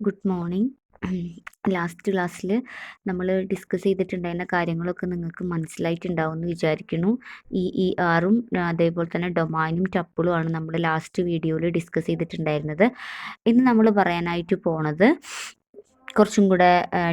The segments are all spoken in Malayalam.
Good morning. ലാസ്റ്റ് ക്ലാസ്സിൽ നമ്മൾ ഡിസ്കസ് ചെയ്തിട്ടുണ്ടായിരുന്ന കാര്യങ്ങളൊക്കെ നിങ്ങൾക്ക് മനസ്സിലായിട്ടുണ്ടാവും എന്ന് വിചാരിക്കുന്നു. ആറും അതേപോലെ തന്നെ ഡൊമൈനും ടപ്പിളും ആണ് നമ്മൾ ലാസ്റ്റ് വീഡിയോയിൽ ഡിസ്കസ് ചെയ്തിട്ടുണ്ടായിരുന്നത്. ഇന്ന് നമ്മൾ പറയാനായിട്ട് പോണത് കുറച്ചും കൂടെ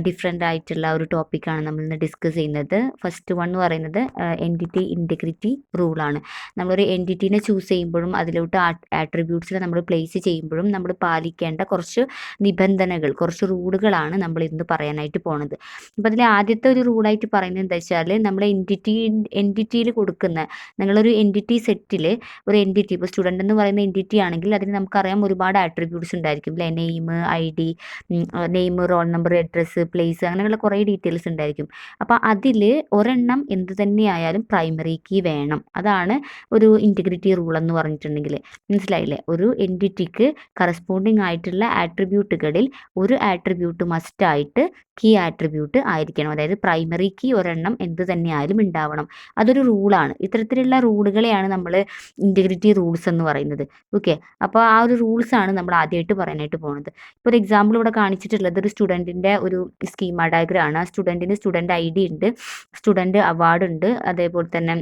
ഡിഫറെൻ്റ് ആയിട്ടുള്ള ഒരു ടോപ്പിക്കാണ് നമ്മൾ ഇന്ന് ഡിസ്കസ് ചെയ്യുന്നത്. ഫസ്റ്റ് വൺ എന്ന് പറയുന്നത് എൻറ്റിറ്റി ഇൻറ്റഗ്രിറ്റി റൂളാണ്. നമ്മളൊരു എൻറ്റിറ്റീനെ ചൂസ് ചെയ്യുമ്പോഴും അതിലോട്ട് ആട്രിബ്യൂട്ട്സിനെ നമ്മൾ പ്ലേസ് ചെയ്യുമ്പോഴും നമ്മൾ പാലിക്കേണ്ട കുറച്ച് നിബന്ധനകൾ, കുറച്ച് റൂളുകളാണ് നമ്മൾ ഇന്ന് പറയാനായിട്ട് പോണത്. അപ്പോൾ അതിൽ ആദ്യത്തെ ഒരു റൂളായിട്ട് പറയുന്നത് എന്താ വെച്ചാൽ, നമ്മൾ എൻറ്റിറ്റിയിൽ കൊടുക്കുന്ന നിങ്ങളൊരു എൻറ്റിറ്റി സെറ്റിൽ ഒരു എൻറ്റിറ്റി, ഇപ്പോൾ സ്റ്റുഡൻ്റ് എന്ന് പറയുന്ന എൻറ്റിറ്റി ആണെങ്കിൽ അതിന് നമുക്കറിയാം ഒരുപാട് ആട്രിബ്യൂട്ട്സ് ഉണ്ടായിരിക്കും അല്ലേ. Name, roll number, address, place, അങ്ങനെയുള്ള കുറേ ഡീറ്റെയിൽസ് ഉണ്ടായിരിക്കും. അപ്പോൾ അതിൽ ഒരെണ്ണം എന്ത് തന്നെയായാലും പ്രൈമറി കീ വേണം. അതാണ് ഒരു ഇൻറ്റഗ്രിറ്റി റൂൾ എന്ന് പറഞ്ഞിട്ടുണ്ടെങ്കിൽ. മനസ്സിലായില്ലേ? ഒരു എൻറ്റിറ്റിക്ക് കറസ്പോണ്ടിങ് ആയിട്ടുള്ള ആട്രിബ്യൂട്ടുകളിൽ ഒരു ആട്രിബ്യൂട്ട് മസ്റ്റായിട്ട് കീ ആട്രിബ്യൂട്ട് ആയിരിക്കണം. അതായത് പ്രൈമറി കീ ഒരെണ്ണം എന്ത് തന്നെയായാലും ഉണ്ടാവണം. അതൊരു റൂളാണ്. ഇത്തരത്തിലുള്ള റൂളുകളെയാണ് നമ്മൾ ഇൻറ്റഗ്രിറ്റി റൂൾസ് എന്ന് പറയുന്നത്. ഓക്കെ, അപ്പോൾ ആ ഒരു റൂൾസാണ് നമ്മൾ ആദ്യമായിട്ട് പറയാനായിട്ട് പോകുന്നത്. ഇപ്പോൾ ഒരു എക്സാമ്പിൾ ഇവിടെ കാണിച്ചിട്ടുള്ളത് ഒരു സ്റ്റുഡൻറ്റിൻ്റെ ഒരു സ്കീമ ഡയഗ്രം ആണ്. ആ സ്റ്റുഡൻറ്റിന് സ്റ്റുഡൻറ്റ് ID ഉണ്ട്, സ്റ്റുഡൻറ്റ് അവാർഡ് ഉണ്ട്, അതേപോലെ തന്നെ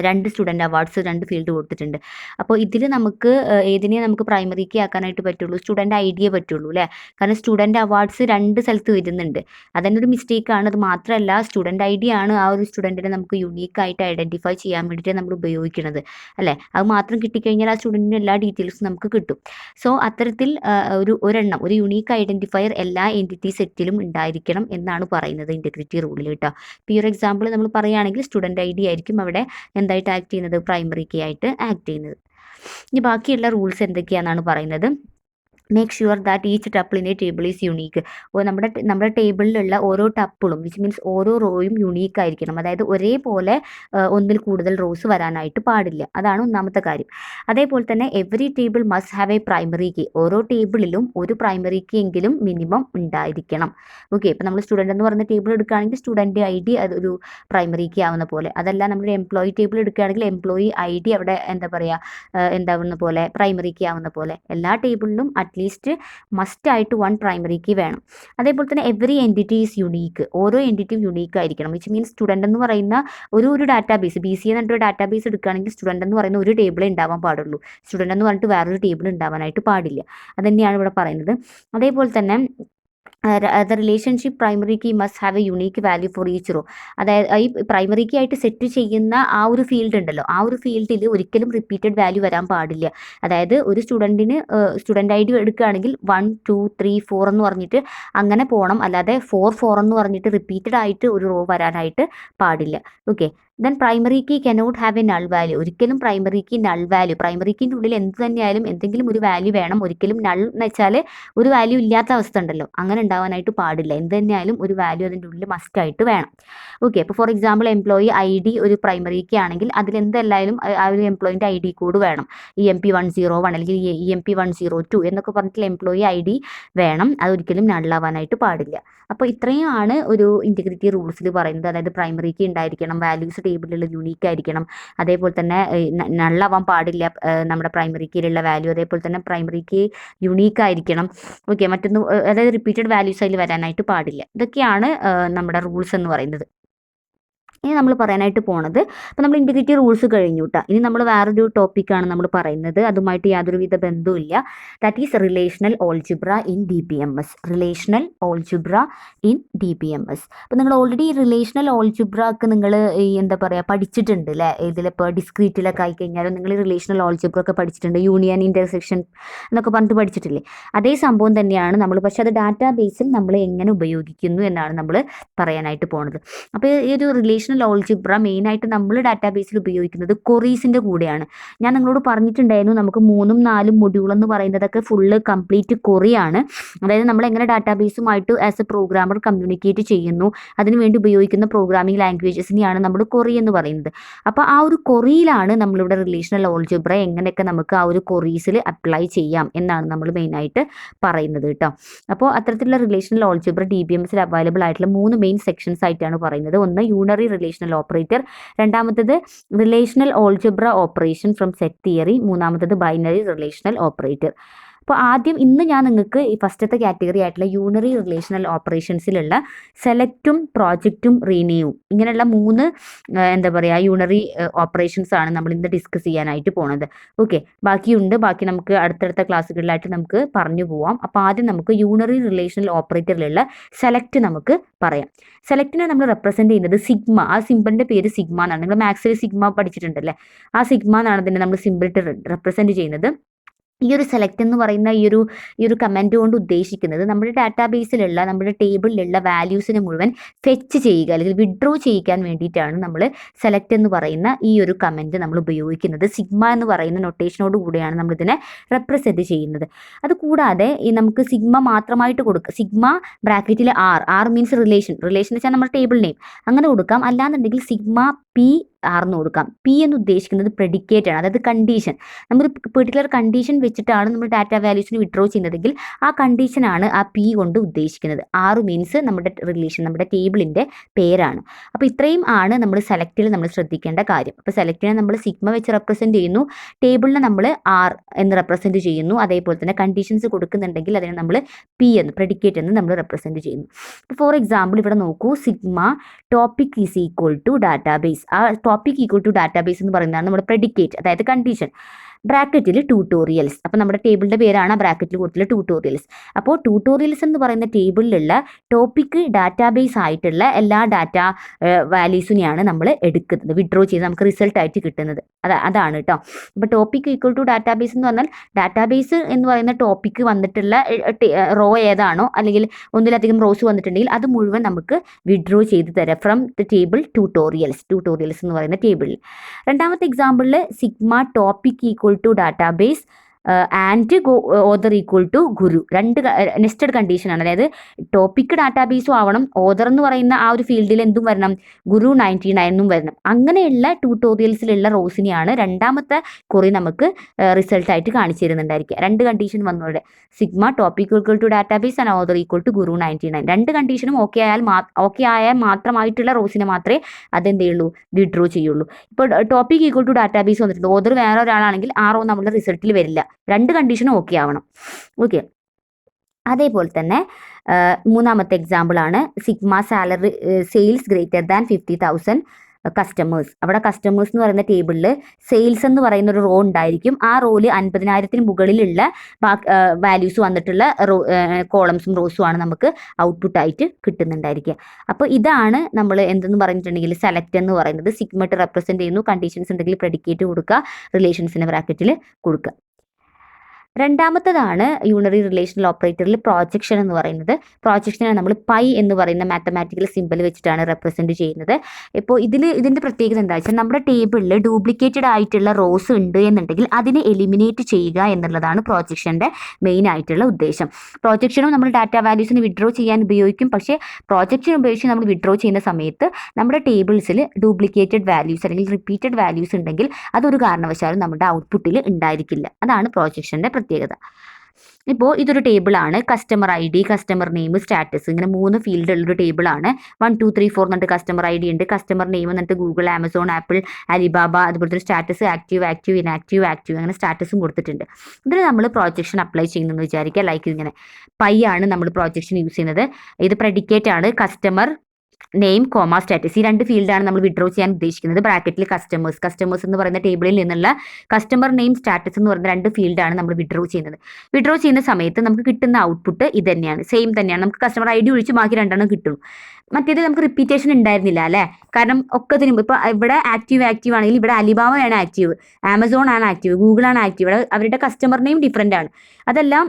2 സ്റ്റുഡൻറ്റ് അവാർഡ്സ് 2 ഫീൽഡ് കൊടുത്തിട്ടുണ്ട്. അപ്പോൾ ഇതിൽ നമുക്ക് ഏതിനെ നമുക്ക് പ്രൈമറി കീ ആക്കാനായിട്ട് പറ്റുള്ളൂ? സ്റ്റുഡൻറ്റ് ID പറ്റുള്ളൂ അല്ലേ? കാരണം സ്റ്റുഡൻറ്റ് അവാർഡ്സ് 2 സ്ഥലത്ത് വരുന്നുണ്ട്. അതന്നെ ഒരു മിസ്റ്റേക്കാണ്. അത് മാത്രമല്ല, സ്റ്റുഡൻറ്റ് ID ആണ് ആ ഒരു സ്റ്റുഡൻറ്റിനെ നമുക്ക് യുണീക്കായിട്ട് ഐഡൻറ്റിഫൈ ചെയ്യാൻ വേണ്ടിയിട്ട് നമ്മൾ ഉപയോഗിക്കുന്നത് അല്ലേ. അത് മാത്രം കിട്ടിക്കഴിഞ്ഞാൽ ആ സ്റ്റുഡൻറ്റിൻ്റെ എല്ലാ ഡീറ്റെയിൽസും നമുക്ക് കിട്ടും. സോ അത്തരത്തിൽ ഒരെണ്ണം, ഒരു യുണീക്ക് ഐഡൻറ്റിഫയർ എല്ലാ എൻറ്റിറ്റി സെറ്റിലും ഉണ്ടായിരിക്കണം എന്നാണ് പറയുന്നത് ഇൻറ്റഗ്രിറ്റി റൂളിൽ കേട്ടോ. ഇപ്പോൾ ഈ ഒരു എക്സാമ്പിൾ നമ്മൾ പറയുകയാണെങ്കിൽ സ്റ്റുഡൻറ്റ് ID ആയിരിക്കും അവിടെ എന്തായിട്ട് ആക്ട് ചെയ്യുന്നത്? പ്രൈമറി കീ ആയിട്ട് ആക്ട് ചെയ്യുന്നത്. ഇനി ബാക്കിയുള്ള റൂൾസ് എന്തൊക്കെയാണെന്നാണ് പറയുന്നത്. Make sure that each tuple in A table is unique. നമ്മുടെ ടേബിളിലുള്ള ഓരോ ടപ്പിളും, വിച്ച് മീൻസ് ഓരോ റോയും യുണീക്ക് ആയിരിക്കണം. അതായത് ഒരേപോലെ ഒന്നിൽ കൂടുതൽ റോസ് വരാനായിട്ട് പാടില്ല. അതാണ് ഒന്നാമത്തെ കാര്യം. അതേപോലെ തന്നെ every table must have a primary key. ഓരോ ടേബിളിലും ഒരു പ്രൈമറി കീ എങ്കിലും മിനിമം ഉണ്ടായിരിക്കണം. ഓക്കെ, ഇപ്പോൾ നമ്മൾ സ്റ്റുഡൻ്റ് എന്ന് പറയുന്ന ടേബിൾ എടുക്കുകയാണെങ്കിൽ സ്റ്റുഡൻറ്റ് ID അതൊരു പ്രൈമറി കീ ആവുന്ന പോലെ. അതല്ല, നമ്മൾ എംപ്ലോയി ടേബിൾ എടുക്കുകയാണെങ്കിൽ എംപ്ലോയി ID അവിടെ എന്താവുന്ന പോലെ പ്രൈമറി കീ ആവുന്ന പോലെ. എല്ലാ ടേബിളിലും അറ്റ്ലീസ്റ്റ് മസ്റ്റായിട്ട് 1 പ്രൈമറി കീ വേണം. അതേപോലെ തന്നെ എവറി എൻറ്റിറ്റി ഈസ് യുണീക്ക്. ഓരോ എൻറ്റിറ്റിയും യുണീക്ക് ആയിരിക്കണം. വിച്ച് മീൻസ് സ്റ്റുഡൻ്റ് എന്ന് പറയുന്ന ഒരു ഡാറ്റാബേസ്, BCA എന്ന് പറഞ്ഞിട്ട് ഡാറ്റാബേസ് എടുക്കുകയാണെങ്കിൽ സ്റ്റുഡൻ്റ് എന്ന് പറയുന്ന ഒരു ടേബിളേ ഉണ്ടാവാൻ പാടുള്ളൂ. സ്റ്റുഡൻ്റ് എന്ന് പറഞ്ഞിട്ട് വേറൊരു ടേബിൾ ഉണ്ടാവാനായിട്ട് പാടില്ല. അതുതന്നെയാണ് ഇവിടെ പറയുന്നത്. അതേപോലെ തന്നെ the relationship primary key must have a unique value for each row. അതായത് ഈ പ്രൈമറി കീ ആയിട്ട് സെറ്റ് ചെയ്യുന്ന ആ ഒരു ഫീൽഡ് ഉണ്ടല്ലോ, ആ ഒരു ഫീൽഡിൽ ഒരിക്കലും റിപ്പീറ്റഡ് വാല്യൂ വരാൻ പാടില്ല. അതായത് ഒരു സ്റ്റുഡൻറ്റിന് സ്റ്റുഡൻറ്റ് ID എടുക്കുകയാണെങ്കിൽ 1 2 3 4 എന്ന് പറഞ്ഞിട്ട് അങ്ങനെ പോകണം. അല്ലാതെ 4 4 എന്ന് പറഞ്ഞിട്ട് റിപ്പീറ്റഡ് ആയിട്ട് ഒരു റോ വരാനായിട്ട് പാടില്ല. Okay, then primary key cannot have a null value. ഒരിക്കലും primary key null value, primary കീൻ്റെ ഉള്ളിൽ എന്ത് തന്നെയായാലും എന്തെങ്കിലും ഒരു വാല്യൂ വേണം. ഒരിക്കലും നൾ എന്ന് വെച്ചാൽ ഒരു വാല്യൂ ഇല്ലാത്ത അവസ്ഥ ഉണ്ടല്ലോ, അങ്ങനെ ഉണ്ടാവാനായിട്ട് പാടില്ല. എന്ത് തന്നെയായാലും ഒരു വാല്യൂ അതിൻ്റെ ഉള്ളിൽ മസ്റ്റായിട്ട് വേണം. ഓക്കെ, അപ്പോൾ ഫോർ എക്സാമ്പിൾ എംപ്ലോയി ID ഒരു പ്രൈമറി കീ ആണെങ്കിൽ അതിലെന്തെല്ലായാലും ആ ഒരു എംപ്ലോയിൻ്റെ ID കോഡ് വേണം. EMP101 അല്ലെങ്കിൽ EMP102 എന്നൊക്കെ പറഞ്ഞിട്ടുള്ള എംപ്ലോയി ID വേണം. അതൊരിക്കലും നള്ളാവാനായിട്ട് പാടില്ല. അപ്പോൾ ഇത്രയുമാണ് ഒരു ഇൻറ്റഗ്രിറ്റി റൂൾസിൽ പറയുന്നത്. അതായത് പ്രൈമറി കീ ഉണ്ടായിരിക്കണം, വാല്യൂസ് ടേബിളിൽ യുണീക്ക് ആയിരിക്കണം, അതേപോലെ തന്നെ നള്ളാവാൻ പാടില്ല നമ്മുടെ പ്രൈമറി കീയിലുള്ള വാല്യൂ, അതേപോലെ തന്നെ പ്രൈമറി കീ യുണീക്ക് ആയിരിക്കണം. ഓക്കെ, മറ്റൊന്ന് അതായത് റിപ്പീറ്റഡ് വാല്യൂസ് അതിൽ വരാനായിട്ട് പാടില്ല. ഇതൊക്കെയാണ് നമ്മുടെ റൂൾസ് എന്ന് പറയുന്നത്. ഇനി നമ്മൾ പറയാനായിട്ട് പോണത്, അപ്പോൾ നമ്മൾ ഇൻറ്റഗ്രിറ്റി റൂൾസ് കഴിഞ്ഞു കേട്ടോ. ഇനി നമ്മൾ വേറൊരു ടോപ്പിക്കാണ് നമ്മൾ പറയുന്നത്. അതുമായിട്ട് യാതൊരുവിധ ബന്ധവുമില്ല. That is relational algebra in DBMS. Relational algebra in DBMS. അപ്പോൾ നിങ്ങൾ ഓൾറെഡി റിലേഷണൽ ഓൾജിബ്രക്ക് നിങ്ങൾ പഠിച്ചിട്ടുണ്ട് അല്ലേ. ഇതിലിപ്പോൾ ഡിസ്ക്രീറ്റിലൊക്കെ ആയിക്കഴിഞ്ഞാലും നിങ്ങൾ റിലേഷണൽ ഓൾജിബ്ര ഒക്കെ പഠിച്ചിട്ടുണ്ട്. യൂണിയൻ, ഇൻ്റർസെക്ഷൻ എന്നൊക്കെ പറഞ്ഞിട്ട് പഠിച്ചിട്ടില്ലേ. അതേ സംഭവം തന്നെയാണ് നമ്മൾ, പക്ഷേ അത് ഡാറ്റാ ബേസിൽ നമ്മൾ എങ്ങനെ ഉപയോഗിക്കുന്നു എന്നാണ് നമ്മൾ പറയാനായിട്ട് പോണത്. അപ്പോൾ ഈ ഒരു റിലേഷണൽ ഓൾജിബ്ര മെയിനായിട്ട് നമ്മൾ ഡാറ്റാബേസിൽ ഉപയോഗിക്കുന്നത് കൊറീസിൻ്റെ കൂടെയാണ്. ഞാൻ നിങ്ങളോട് പറഞ്ഞിട്ടുണ്ടായിരുന്നു, നമുക്ക് 3ഉം 4ഉം മൊഡ്യൂൾ എന്ന് പറയുന്നതൊക്കെ ഫുള്ള് കംപ്ലീറ്റ് കൊറിയാണ്. അതായത് നമ്മൾ എങ്ങനെ ഡാറ്റാബേസുമായിട്ട് ആസ് എ പ്രോഗ്രാമർ കമ്മ്യൂണിക്കേറ്റ് ചെയ്യുന്നു, അതിനുവേണ്ടി ഉപയോഗിക്കുന്ന പ്രോഗ്രാമിംഗ് ലാംഗ്വേജസിനെയാണ് നമ്മൾ കൊറി എന്ന് പറയുന്നത്. അപ്പോൾ ആ ഒരു കൊറിയിലാണ് നമ്മളിവിടെ റിലേഷണൽ ഓൾജിബ്ര എങ്ങനെയൊക്കെ നമുക്ക് ആ ഒരു കൊറീസിൽ അപ്ലൈ ചെയ്യാം എന്നാണ് നമ്മൾ മെയിനായിട്ട് പറയുന്നത് കേട്ടോ. അപ്പോൾ അത്തരത്തിലുള്ള റിലേഷണൽ ഓൾജിബ്ര DBMSൽ അവൈലബിൾ ആയിട്ടുള്ള 3 മെയിൻ സെക്ഷൻസ് ആയിട്ടാണ് പറയുന്നത്. ഒന്ന് യൂണറി റിലേഷണൽ ഓപ്പറേറ്റർ, രണ്ടാമത്തത് relational algebra operation from set theory, മൂന്നാമത്തത് ബൈനറി റിലേഷണൽ ഓപ്പറേറ്റർ. അപ്പോൾ ആദ്യം ഇന്ന് ഞാൻ നിങ്ങൾക്ക് ഈ ഫസ്റ്റത്തെ കാറ്റഗറി ആയിട്ടുള്ള യൂണറി റിലേഷണൽ ഓപ്പറേഷൻസിലുള്ള സെലക്റ്റും പ്രോജക്റ്റും റീനെയും ഇങ്ങനെയുള്ള 3 എന്താ പറയുക യൂണറി ഓപ്പറേഷൻസ് ആണ് നമ്മൾ ഇന്ന് ഡിസ്കസ് ചെയ്യാനായിട്ട് പോണത്. ഓക്കെ, ബാക്കി നമുക്ക് അടുത്തടുത്ത ക്ലാസ്സുകളിലായിട്ട് നമുക്ക് പറഞ്ഞു പോവാം. അപ്പോൾ ആദ്യം നമുക്ക് യൂണറി റിലേഷണൽ ഓപ്പറേറ്ററിലുള്ള സെലക്ട് നമുക്ക് പറയാം. സെലക്റ്റിനെ നമ്മൾ റെപ്രസെന്റ് ചെയ്യുന്നത് സിഗ്മ, ആ സിമ്പിളിന്റെ പേര് സിഗ്മ എന്നാണ്. നിങ്ങൾ മാത്സിൽ സിഗ്മ പഠിച്ചിട്ടുണ്ടല്ലേ, ആ സിഗ്മ എന്നാണ് ഇതിനെ നമ്മൾ സിമ്പിളിട്ട് റെപ്രസെന്റ് ചെയ്യുന്നത്. ഈ ഒരു സെലക്ട് എന്ന് പറയുന്ന ഈ ഒരു കമൻറ്റ് കൊണ്ട് ഉദ്ദേശിക്കുന്നത് നമ്മുടെ ഡാറ്റാബേസിലുള്ള നമ്മുടെ ടേബിളിലുള്ള വാല്യൂസിനെ മുഴുവൻ ഫെച്ച് ചെയ്യുക അല്ലെങ്കിൽ വിഡ്രോ ചെയ്യിക്കാൻ വേണ്ടിയിട്ടാണ് നമ്മൾ സെലക്ട് എന്ന് പറയുന്ന ഈ ഒരു കമൻറ്റ് നമ്മൾ ഉപയോഗിക്കുന്നത്. സിഗ്മ എന്ന് പറയുന്ന നൊട്ടേഷനോട് കൂടെയാണ് നമ്മളിതിനെ റെപ്രസെൻറ്റ് ചെയ്യുന്നത്. അതുകൂടാതെ ഈ നമുക്ക് സിഗ്മ മാത്രമായിട്ട് കൊടുക്കുക, സിഗ്മ ബ്രാക്കറ്റിൽ ആർ മീൻസ് റിലേഷൻ വെച്ചാൽ നമ്മുടെ ടേബിൾ നെയിം അങ്ങനെ കൊടുക്കാം. അല്ലാന്നുണ്ടെങ്കിൽ സിഗ്മ പി ആർന്ന് കൊടുക്കാം. പി എന്ന് ഉദ്ദേശിക്കുന്നത് പ്രെഡിക്കേറ്റ് ആണ്, അതായത് കണ്ടീഷൻ. നമ്മൾ പെർട്ടിക്കുലർ കണ്ടീഷൻ വെച്ചിട്ടാണ് നമ്മൾ ഡാറ്റ വാല്യൂസിന് വിഡ്രോ ചെയ്യുന്നതെങ്കിൽ ആ കണ്ടീഷനാണ് ആ പി കൊണ്ട് ഉദ്ദേശിക്കുന്നത്. ആർ മീൻസ് നമ്മുടെ റിലേഷൻ, നമ്മുടെ ടേബിളിൻ്റെ പേരാണ്. അപ്പോൾ ഇത്രയും ആണ് നമ്മൾ സെലക്റ്റിൽ നമ്മൾ ശ്രദ്ധിക്കേണ്ട കാര്യം. അപ്പോൾ സെലക്റ്റിനെ നമ്മൾ സിഗ്മ വെച്ച് റെപ്രസെൻറ്റ് ചെയ്യുന്നു, ടേബിളിനെ നമ്മൾ ആർ എന്ന് റെപ്രസെൻറ്റ് ചെയ്യുന്നു. അതേപോലെ തന്നെ കണ്ടീഷൻസ് കൊടുക്കുന്നുണ്ടെങ്കിൽ അതിനെ നമ്മൾ പി എന്ന് പ്രെഡിക്കേറ്റ് എന്ന് നമ്മൾ റെപ്രസെൻറ്റ് ചെയ്യുന്നു. ഫോർ എക്സാമ്പിൾ ഇവിടെ നോക്കൂ, sigma topic is equal to database. ആ ടോപ്പിക് ഈക്വൽ ടു ഡാറ്റാബേസ് എന്ന് പറയുന്നതാണ് നമ്മുടെ പ്രെഡിക്കേറ്റ്, അതായത് കണ്ടീഷൻ. ബ്രാക്കറ്റിൽ ട്യൂട്ടോറിയൽസ്, അപ്പോൾ നമ്മുടെ ടേബിളിൻ്റെ പേരാണ് ബ്രാക്കറ്റിൽ കൊടുത്തിട്ടുള്ള ട്യൂട്ടോറിയൽസ്. അപ്പോൾ ട്യൂട്ടോറിയൽസ് എന്ന് പറയുന്ന ടേബിളിലുള്ള ടോപ്പിക്ക് ഡാറ്റാബേസ് ആയിട്ടുള്ള എല്ലാ ഡാറ്റ വാല്യൂസിനെയാണ് നമ്മൾ എടുക്കുന്നത്, വിഡ്രോ ചെയ്ത് നമുക്ക് റിസൾട്ടായിട്ട് കിട്ടുന്നത്. അതാണ് കേട്ടോ. അപ്പോൾ ടോപ്പിക് ഈക്വൽ ടു ഡാറ്റാബേസ് എന്ന് പറഞ്ഞാൽ ഡാറ്റാബേസ് എന്ന് പറയുന്ന ടോപ്പിക്ക് വന്നിട്ടുള്ള റോ ഏതാണോ അല്ലെങ്കിൽ ഒന്നിലധികം റോസ് വന്നിട്ടുണ്ടെങ്കിൽ അത് മുഴുവൻ നമുക്ക് വിഡ്രോ ചെയ്ത് തരാം ഫ്രം ദ ടേബിൾ ട്യൂട്ടോറിയൽസ് എന്ന് പറയുന്ന ടേബിളിൽ. രണ്ടാമത്തെ എക്സാമ്പിളിൽ sigma topic equal to database and other equal to Guru. രണ്ട് നെസ്റ്റഡ് കണ്ടീഷനാണ്, അതായത് ടോപ്പിക് ഡാറ്റാബേസും ആവണം, ഓദർ എന്ന് പറയുന്ന ആ ഒരു ഫീൽഡിൽ എന്തും വരണം, ഗുരു 99 വരണം. അങ്ങനെയുള്ള ട്യൂട്ടോറിയൽസിലുള്ള റോസിനെയാണ് രണ്ടാമത്തെ കുറി നമുക്ക് റിസൾട്ടായിട്ട് കാണിച്ചു തരുന്നുണ്ടായിരിക്കുക. 2 കണ്ടീഷൻ വന്നോടെ, sigma topic equal to database and other equal to Guru 99. 2 കണ്ടീഷനും ഓക്കെ ആയാൽ മാത്രമായിട്ടുള്ള റോസിനെ മാത്രമേ അതെന്ത് ചെയ്യുള്ളൂ, വിഡ്രോ ചെയ്യുള്ളൂ. ഇപ്പോൾ ടോപ്പിക് ഈക്വൽ ടു ഡാറ്റാബേസ് വന്നിട്ടുണ്ട്, ഓദർ വേറെ ഒരാളാണെങ്കിൽ ആ റോ നമ്മുടെ റിസൾട്ടിൽ വരില്ല. 2 കണ്ടീഷനും ഓക്കെ ആവണം. ഓക്കെ, അതേപോലെ തന്നെ മൂന്നാമത്തെ എക്സാമ്പിളാണ് sigma salary sales greater than 50,000 customers. അവിടെ കസ്റ്റമേഴ്സ് എന്ന് പറയുന്ന ടേബിളിൽ സെയിൽസ് എന്ന് പറയുന്ന ഒരു റോ ഉണ്ടായിരിക്കും. ആ റോയിൽ 50,000 മുകളിലുള്ള വാല്യൂസ് വന്നിട്ടുള്ള കോളംസും റോസും ആണ് നമുക്ക് ഔട്ട്പുട്ടായിട്ട് കിട്ടുന്നുണ്ടായിരിക്കുക. അപ്പോൾ ഇതാണ് നമ്മൾ എന്തെന്ന് പറഞ്ഞിട്ടുണ്ടെങ്കിൽ സെലക്ട് എന്ന് പറയുന്നത്. സിഗ്മട്ട് റെപ്രസെൻറ്റ് ചെയ്യുന്നു, കണ്ടീഷൻസ് ഉണ്ടെങ്കിൽ പ്രെഡിക്കേറ്റ് കൊടുക്കുക, റിലേഷൻസിൻ്റെ ബ്രാക്കറ്റിൽ കൊടുക്കുക. രണ്ടാമത്തതാണ് യൂണറി റിലേഷണൽ ഓപ്പറേറ്ററിൽ പ്രോജക്ഷൻ എന്ന് പറയുന്നത്. പ്രോജക്ഷനെ നമ്മൾ പൈ എന്ന് പറയുന്ന മാത്തമാറ്റിക്കൽ സിമ്പിൾ വെച്ചിട്ടാണ് റെപ്രസെൻറ്റ് ചെയ്യുന്നത്. ഇപ്പോൾ ഇതിൻ്റെ പ്രത്യേകത എന്താ വെച്ചാൽ നമ്മുടെ ടേബിളിൽ ഡ്യൂപ്ലിക്കേറ്റഡ് ആയിട്ടുള്ള റോസ് ഉണ്ട് എന്നുണ്ടെങ്കിൽ അതിനെ എലിമിനേറ്റ് ചെയ്യുക എന്നുള്ളതാണ് പ്രോജക്ഷൻ്റെ മെയിൻ ആയിട്ടുള്ള ഉദ്ദേശം. പ്രോജക്ഷനും നമ്മൾ ഡാറ്റ വാല്യൂസിന് വിഡ്രോ ചെയ്യാൻ ഉപയോഗിക്കും. പക്ഷേ പ്രോജക്ഷൻ ഉപയോഗിച്ച് നമ്മൾ വിഡ്രോ ചെയ്യുന്ന സമയത്ത് നമ്മുടെ ടേബിൾസിൽ ഡ്യൂപ്ലിക്കേറ്റഡ് വാല്യൂസ് അല്ലെങ്കിൽ റിപ്പീറ്റഡ് വാല്യൂസ് ഉണ്ടെങ്കിൽ അതൊരു കാരണവശാലും നമ്മുടെ ഔട്ട്പുട്ടിൽ ഉണ്ടായിരിക്കില്ല. അതാണ് പ്രോജക്ഷൻ്റെ പ്രത്യേകത. ഇപ്പോൾ ഇതൊരു ടേബിളാണ്. Customer I D, customer name, status, ഇങ്ങനെ 3 ഫീൽഡുള്ളൊരു ടേബിളാണ്. 1 2 3 4 എന്നിട്ട് കസ്റ്റമർ ഐ ഡി ഉണ്ട്, കസ്റ്റമർ നെയിം എന്നിട്ട് ഗൂഗിൾ, ആമസോൺ, ആപ്പിൾ, അലിബാബ, അതുപോലെ തന്നെ സ്റ്റാറ്റസ് ആക്റ്റീവ്, ഇനാക്റ്റീവ്, അങ്ങനെ സ്റ്റാറ്റസും കൊടുത്തിട്ടുണ്ട്. ഇതിൽ നമ്മൾ പ്രോജക്ഷൻ അപ്ലൈ ചെയ്യുന്നതെന്ന് വിചാരിക്കുക. ലൈക്ക് ഇങ്ങനെ പൈ ആണ് നമ്മൾ പ്രോജക്ഷൻ യൂസ് ചെയ്യുന്നത്. ഇത് പ്രെഡിക്കേറ്റ് ആണ് കസ്റ്റമർ നെയിം കോമ സ്റ്റാറ്റസ്. ഈ 2 ഫീൽഡാണ് നമ്മൾ വിഡ്രോ ചെയ്യാൻ ഉദ്ദേശിക്കുന്നത്. ബ്രാക്കറ്റിൽ കസ്റ്റമേഴ്സ് എന്ന് പറയുന്ന ടേബിളിൽ നിന്നുള്ള കസ്റ്റമർ നെയിം, സ്റ്റാറ്റസ് എന്ന് പറയുന്ന 2 ഫീൽഡാണ് നമ്മൾ വിഡ്രോ ചെയ്യുന്നത്. വിഡ്രോ ചെയ്യുന്ന സമയത്ത് നമുക്ക് കിട്ടുന്ന ഔട്ട്പുട്ട് ഇത് തന്നെയാണ്, സെയിം തന്നെയാണ്. നമുക്ക് കസ്റ്റമർ ഐ ഡി ഒഴിച്ച് ബാക്കി 2 കിട്ടും. മറ്റേത് നമുക്ക് റിപ്പീറ്റേഷൻ ഉണ്ടായിരുന്നില്ല അല്ലേ, കാരണം ഒക്കത്തിനും ഇപ്പോൾ ഇവിടെ ആക്റ്റീവ് ആണെങ്കിൽ ഇവിടെ അലിബാബയാണ് ആക്റ്റീവ്, ആമസോൺ ആണ് ആക്റ്റീവ്, ഗൂഗിൾ ആണ് ആക്റ്റീവ്. അവരുടെ കസ്റ്റമർ നെയിം ഡിഫറെൻ്റ് ആണ്. അതെല്ലാം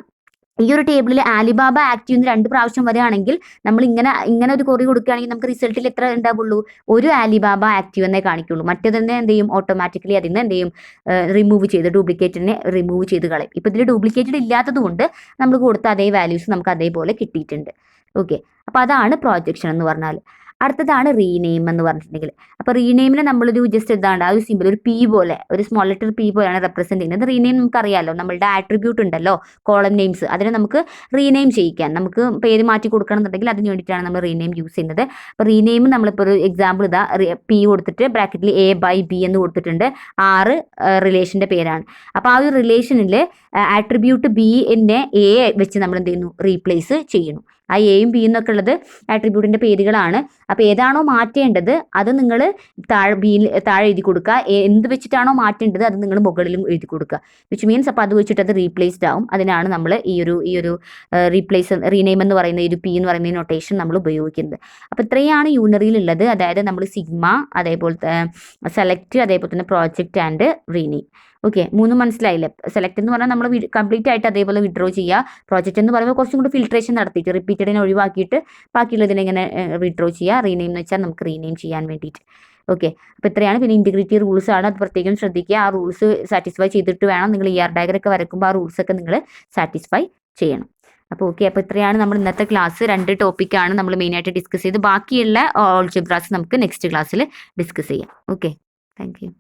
ഈ ഒരു ടേബിളിൽ ആലിബാബ ആക്റ്റീവ് 2 പ്രാവശ്യം വരികയാണെങ്കിൽ നമ്മൾ ഇങ്ങനെ ഒരു കൊറി കൊടുക്കുകയാണെങ്കിൽ നമുക്ക് റിസൾട്ടിൽ എത്ര ഉണ്ടാവുള്ളൂ, ഒരു ആലിബാബ ആക്റ്റീവ് എന്നേ കാണിക്കുള്ളൂ. മറ്റേതന്നെ എന്ത് ചെയ്യും, ഓട്ടോമാറ്റിക്കലി അതിൽ നിന്ന് എന്ത് ചെയ്യും, ഡ്യൂപ്ലിക്കേറ്റിനെ റിമൂവ് ചെയ്ത് കളയും. ഇപ്പോൾ ഇതിൽ ഡ്യൂപ്ലിക്കേറ്റഡ് ഇല്ലാത്തത് കൊണ്ട് നമ്മൾ കൊടുത്ത അതേ വാല്യൂസ് നമുക്ക് അതേപോലെ കിട്ടിയിട്ടുണ്ട്. ഓക്കെ, അപ്പോൾ അതാണ് പ്രൊജക്ഷൻ എന്ന് പറഞ്ഞാൽ. അടുത്തതാണ് റീനെയിം എന്ന് പറഞ്ഞിട്ടുണ്ടെങ്കിൽ. അപ്പോൾ റീനെയിമിനെ നമ്മളൊരു ജസ്റ്റ് ഇതാണ്ട് ആ ഒരു സിമ്പിൾ ഒരു പി പോലെ, ഒരു സ്മോൾ ലെറ്റർ പി പോലെയാണ് റെപ്രസെൻറ്റ് ചെയ്യുന്നത്. റീനെയിം നമുക്കറിയാമല്ലോ, നമ്മളുടെ ആട്രിബ്യൂട്ട് ഉണ്ടല്ലോ, കോളം നെയിംസ്, അതിനെ നമുക്ക് റീനെയിം ചെയ്യിക്കാൻ, നമുക്ക് പേര് മാറ്റി കൊടുക്കണം എന്നുണ്ടെങ്കിൽ അതിന് വേണ്ടിയിട്ടാണ് നമ്മൾ റീനെയിം യൂസ് ചെയ്യുന്നത്. അപ്പോൾ റീനെയിം നമ്മളിപ്പോൾ ഒരു എക്സാമ്പിൾ ഇതാ പി കൊടുത്തിട്ട് ബ്രാക്കറ്റിൽ A/B എന്ന് കൊടുത്തിട്ടുണ്ട്. 6 റിലേഷൻ്റെ പേരാണ്. അപ്പോൾ ആ ഒരു റിലേഷനിൽ ആട്രിബ്യൂട്ട് ബി എന്നെ എ വെച്ച് നമ്മൾ എന്ത് ചെയ്യുന്നു, റീപ്ലേസ് ചെയ്യുന്നു. ആ എയും ബിയും എന്നൊക്കെ ഉള്ളത് ആട്രിബ്യൂട്ടിൻ്റെ പേരുകളാണ്. അപ്പോൾ ഏതാണോ മാറ്റേണ്ടത് അത് നിങ്ങൾ താഴെ എഴുതി കൊടുക്കുക. എന്ത് വെച്ചിട്ടാണോ മാറ്റേണ്ടത് അത് നിങ്ങൾ മുകളിലും എഴുതി കൊടുക്കുക. വിച്ച് മീൻസ് അപ്പോൾ അത് വെച്ചിട്ട് അത് റീപ്ലേസ്ഡ് ആവും. അതിനാണ് നമ്മൾ ഈ ഒരു റീനെയിം എന്ന് പറയുന്ന ഈ ഒരു പി എന്ന് പറയുന്ന നൊട്ടേഷൻ നമ്മൾ ഉപയോഗിക്കുന്നത്. അപ്പോൾ ഇത്രയാണ് യൂണറിയിലുള്ളത്. അതായത് നമ്മൾ സിഗ്മ, അതേപോലത്തെ സെലക്ട്, അതേപോലെ തന്നെ പ്രോജക്റ്റ് ആൻഡ് റീനെയിം. ഓക്കെ, 3 മനസ്സിലായില്ലേ? സെലക്ട് എന്ന് പറഞ്ഞാൽ നമ്മൾ കംപ്ലീറ്റ് ആയിട്ട് അതേപോലെ വിഡ്രോ ചെയ്യുക. പ്രോജക്റ്റ് എന്ന് പറയുമ്പോൾ കുറച്ചും കൂടി ഫിൽട്രേഷൻ നടത്തിയിട്ട് റിപ്പീറ്റഡിനെ ഒഴിവാക്കിയിട്ട് ബാക്കിയുള്ളതിനെ ഇങ്ങനെ വിഡ്രോ ചെയ്യുക. റീനെയിം എന്ന് വെച്ചാൽ നമുക്ക് റീനെയിം ചെയ്യാൻ വേണ്ടിയിട്ട്. ഓക്കെ, അപ്പോൾ ഇത്രയാണ്. പിന്നെ ഇൻറ്റിഗ്രിറ്റി റൂൾസ് ആണ്, അത് പ്രത്യേകം ശ്രദ്ധിക്കുക. ആ റൂൾസ് സാറ്റിസ്ഫൈ ചെയ്തിട്ട് വേണം നിങ്ങൾ ഡയഗ്രം ഒക്കെ വരയ്ക്കുമ്പോൾ ആ റൂൾസൊക്കെ നിങ്ങൾ സാറ്റിസ്ഫൈ ചെയ്യണം. അപ്പോൾ ഓക്കെ, അപ്പോൾ ഇത്രയാണ് നമ്മൾ ഇന്നത്തെ ക്ലാസ്. 2 ടോപ്പിക്കാണ് നമ്മൾ മെയിനായിട്ട് ഡിസ്കസ് ചെയ്ത്. ബാക്കിയുള്ള ഓൾജിബ്രാസ് നമുക്ക് നെക്സ്റ്റ് ക്ലാസ്സിൽ ഡിസ്കസ് ചെയ്യാം. Okay, thank you.